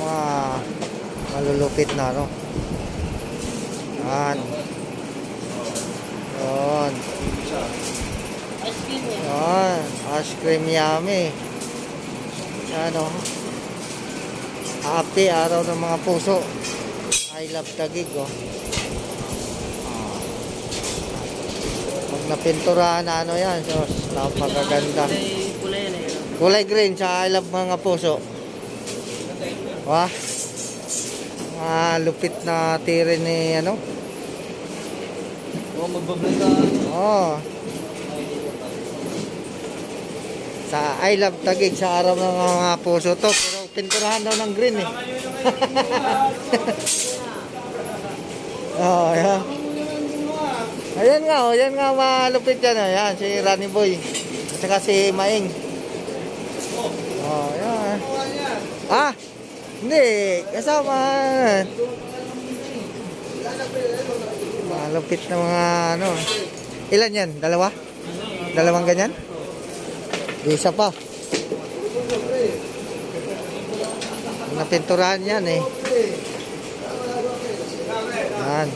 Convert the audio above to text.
mga malulupit na ano. Yan. Yun. Yan. Ice cream yummy. Ano. Happy araw ng mga puso. I love Taguig, oh. Pag napinturahan na ano yan, so napakaganda. Kulay green sa I love mga puso. Wah. Lupit na tire ni ano. Oh, magbablog ka. Oh. Sa I love Taguig sa araw ng mga puso to, pero pinturahan daw ng green eh. Oh, yeah. Ayan nga, oh, yan nga malupit yan. Ayan, si Rani Boy. At saka si Maing. Oh, yan. Ah, hindi. Kasama. Malupit na mga ano. Ilan yan? Dalawa? Dalawang ganyan? Isa pa. Napinturahan yan eh. Yan.